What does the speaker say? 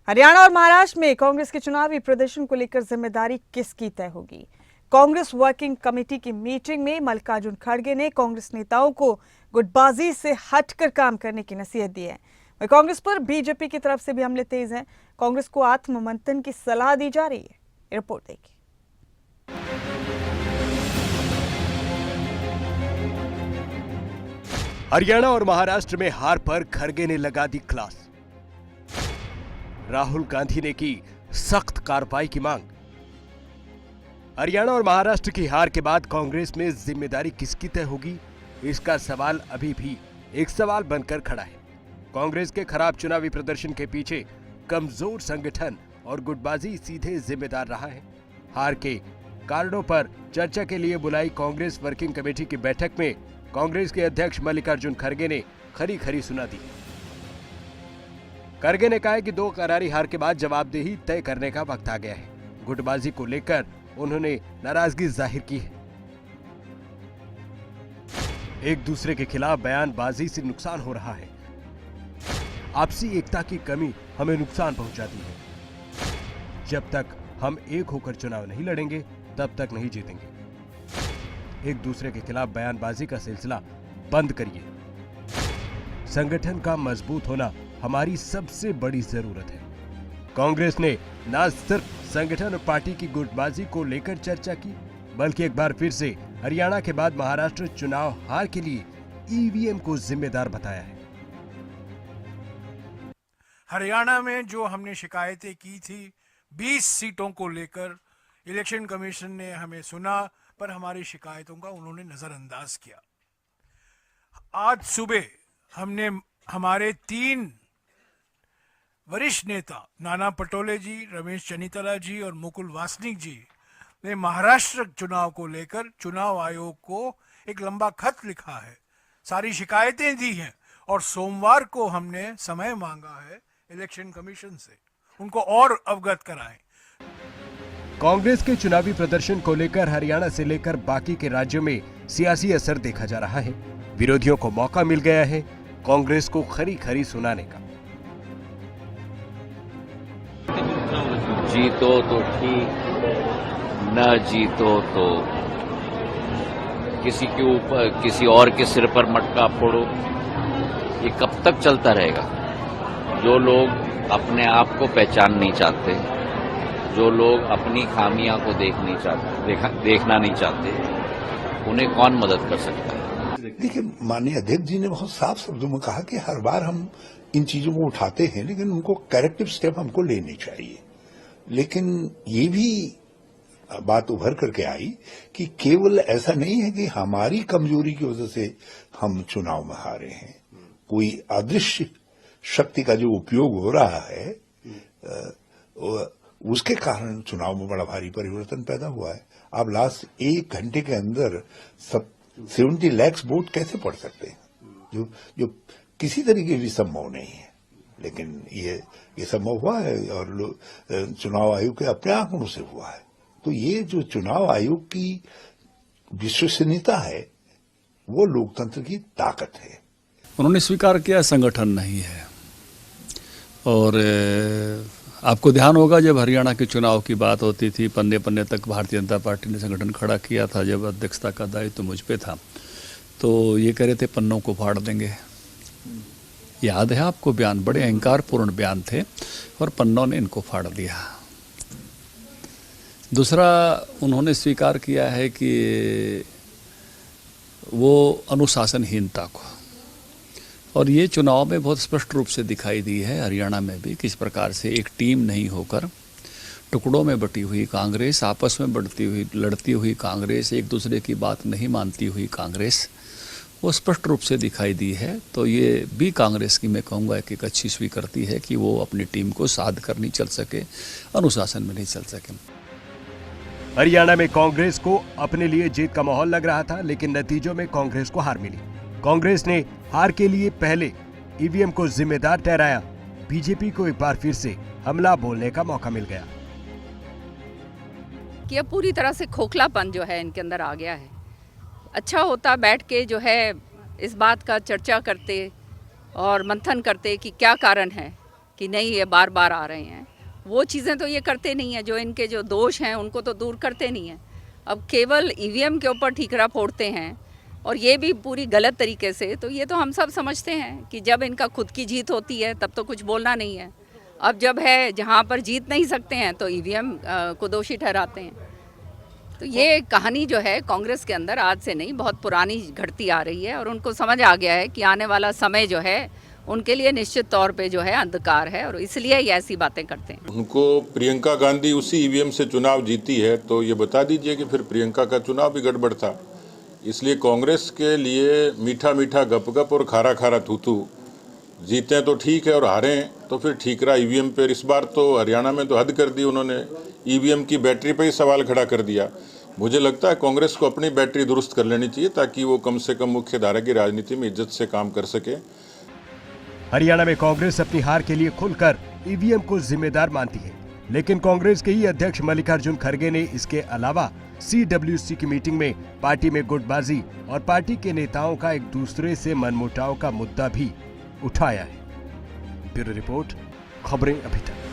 हरियाणा और महाराष्ट्र में कांग्रेस के चुनावी प्रदर्शन को लेकर जिम्मेदारी किसकी तय होगी? कांग्रेस वर्किंग कमेटी की मीटिंग में मल्लिकार्जुन खड़गे ने कांग्रेस नेताओं को गुटबाजी से हटकर काम करने की नसीहत दी है। वहीं कांग्रेस पर बीजेपी की तरफ से भी हमले तेज हैं। कांग्रेस को आत्ममंथन की सलाह दी जा रही है। रिपोर्ट देखिए। हरियाणा और महाराष्ट्र में हार पर खड़गे ने लगा दी क्लास। राहुल गांधी ने की सख्त कार्रवाई की मांग। हरियाणा और महाराष्ट्र की हार के बाद कांग्रेस में जिम्मेदारी किसकी तय होगी, इसका सवाल अभी भी एक सवाल बनकर खड़ा है। कांग्रेस के खराब चुनावी प्रदर्शन के पीछे कमजोर संगठन और गुटबाजी सीधे जिम्मेदार रहा है। हार के कारणों पर चर्चा के लिए बुलाई कांग्रेस वर्किंग कमेटी की बैठक में कांग्रेस के अध्यक्ष मल्लिकार्जुन खड़गे ने खरी खरी सुना दी। खड़गे ने कहा कि 2 करारी हार के बाद जवाबदेही तय करने का वक्त आ गया है। गुटबाजी को लेकर उन्होंने नाराजगी जाहिर की है। एक दूसरे के खिलाफ बयानबाजी से नुकसान हो रहा है। आपसी एकता की कमी हमें नुकसान पहुंचाती है। जब तक हम एक होकर चुनाव नहीं लड़ेंगे तब तक नहीं जीतेंगे। एक दूसरे के खिलाफ बयानबाजी का सिलसिला बंद करिए। संगठन का मजबूत होना हमारी सबसे बड़ी जरूरत है। कांग्रेस ने न सिर्फ संगठन और पार्टी की गुटबाजी को लेकर चर्चा की, बल्कि एक बार फिर से हरियाणा के बाद महाराष्ट्र चुनाव हार के लिए ईवीएम को जिम्मेदार बताया है। हरियाणा में जो हमने शिकायतें की थी 20 सीटों को लेकर, इलेक्शन कमीशन ने हमें सुना पर हमारी शिकायतों का उन्होंने नजरअंदाज किया। आज सुबह हमने हमारे 3 वरिष्ठ नेता नाना पटोले जी, रमेश चन्नीतला जी और मुकुल वासनिक जी ने महाराष्ट्र चुनाव को लेकर चुनाव आयोग को एक लंबा खत लिखा है, सारी शिकायतें दी हैं और सोमवार को हमने समय मांगा है इलेक्शन कमीशन से, उनको और अवगत कराएं। कांग्रेस के चुनावी प्रदर्शन को लेकर हरियाणा से लेकर बाकी के राज्यों में सियासी असर देखा जा रहा है। विरोधियों को मौका मिल गया है कांग्रेस को खरी खरी सुनाने का। जीतो तो ठीक, न जीतो तो किसी के ऊपर, किसी और के सिर पर मटका फोड़ो। ये कब तक चलता रहेगा? जो लोग अपने आप को पहचान नहीं चाहते, जो लोग अपनी खामियां को देखना नहीं चाहते, उन्हें कौन मदद कर सकता है? देखिए, माननीय अध्यक्ष जी ने बहुत साफ शब्दों में कहा कि हर बार हम इन चीजों को उठाते हैं, लेकिन उनको करेक्टिव स्टेप हमको लेने चाहिए। लेकिन ये भी बात उभर करके आई कि केवल ऐसा नहीं है कि हमारी कमजोरी की वजह से हम चुनाव में हारे हैं। कोई अदृश्य शक्ति का जो उपयोग हो रहा है उसके कारण चुनाव में बड़ा भारी परिवर्तन पैदा हुआ है। आप लास्ट 1 घंटे के अंदर 70 लाख वोट कैसे पड़ सकते हैं, जो किसी तरीके भी संभव नहीं है। लेकिन ये संभव हुआ है और चुनाव आयोग के अपने आंकड़ों से हुआ है। तो ये जो चुनाव आयोग की विश्वसनीयता है वो लोकतंत्र की ताकत है। उन्होंने स्वीकार किया संगठन नहीं है। और आपको ध्यान होगा जब हरियाणा के चुनाव की बात होती थी, पन्ने पन्ने तक भारतीय जनता पार्टी ने संगठन खड़ा किया था। जब अध्यक्षता का दायित्व तो मुझ पे था, तो ये कह रहे थे पन्नों को फाड़ देंगे। याद है आपको बयान, बड़े अहंकारपूर्ण बयान थे और पन्नों ने इनको फाड़ दिया। दूसरा, उन्होंने स्वीकार किया है कि वो अनुशासनहीनता को, और ये चुनाव में बहुत स्पष्ट रूप से दिखाई दी है हरियाणा में भी, किस प्रकार से एक टीम नहीं होकर टुकड़ों में बटी हुई कांग्रेस, आपस में लड़ती हुई कांग्रेस, एक दूसरे की बात नहीं मानती हुई कांग्रेस, वो स्पष्ट रूप से दिखाई दी है। तो ये भी कांग्रेस की मैं कहूँगा कि एक अच्छी स्वीकृति है कि वो अपनी टीम को साध कर नहीं चल सके, अनुशासन में नहीं चल सके। हरियाणा में कांग्रेस को अपने लिए जीत का माहौल लग रहा था, लेकिन नतीजों में कांग्रेस को हार मिली। कांग्रेस ने हार के लिए पहले ईवीएम को जिम्मेदार ठहराया। बीजेपी को एक बार फिर से हमला बोलने का मौका मिल गया कि अब पूरी तरह से खोखलापन जो है इनके अंदर आ गया है। अच्छा होता बैठ के जो है इस बात का चर्चा करते और मंथन करते कि क्या कारण है, कि नहीं ये बार बार आ रहे हैं, वो चीज़ें तो ये करते नहीं हैं। जो इनके जो दोष हैं उनको तो दूर करते नहीं हैं। अब केवल ईवीएम के ऊपर ठीकरा फोड़ते हैं, और ये भी पूरी गलत तरीके से। तो ये तो हम सब समझते हैं कि जब इनका खुद की जीत होती है तब तो कुछ बोलना नहीं है। अब जब है जहाँ पर जीत नहीं सकते हैं तो ईवीएम को दोषी ठहराते हैं। तो ये कहानी जो है कांग्रेस के अंदर आज से नहीं, बहुत पुरानी घटती आ रही है, और उनको समझ आ गया है कि आने वाला समय जो है उनके लिए निश्चित तौर पे जो है अंधकार है, और इसलिए ये ऐसी बातें करते हैं। उनको प्रियंका गांधी उसी ईवीएम से चुनाव जीती है, तो ये बता दीजिए कि फिर प्रियंका का चुनाव भी गड़बड़ था। इसलिए कांग्रेस के लिए मीठा मीठा गपगप और खारा खारा थूथू, जीतें तो ठीक है और हारें तो फिर ठीकरा ईवीएम पर। इस बार तो हरियाणा में तो हद कर दी उन्होंने, ईवीएम की बैटरी पर ही सवाल खड़ा कर दिया। मुझे लगता है कांग्रेस को अपनी बैटरी दुरुस्त कर लेनी चाहिए ताकि वो कम से कम मुख्य धारा की राजनीति में इज्जत से काम कर सके। हरियाणा में कांग्रेस अपनी हार के लिए खुलकर ईवीएम को जिम्मेदार मानती है, लेकिन कांग्रेस के ही अध्यक्ष मल्लिकार्जुन खड़गे ने इसके अलावा CWC की मीटिंग में पार्टी में गुटबाजी और पार्टी के नेताओं का एक दूसरे से मनमुटाव का मुद्दा भी उठाया है। ब्यूरो रिपोर्ट, खबरें अभी तक।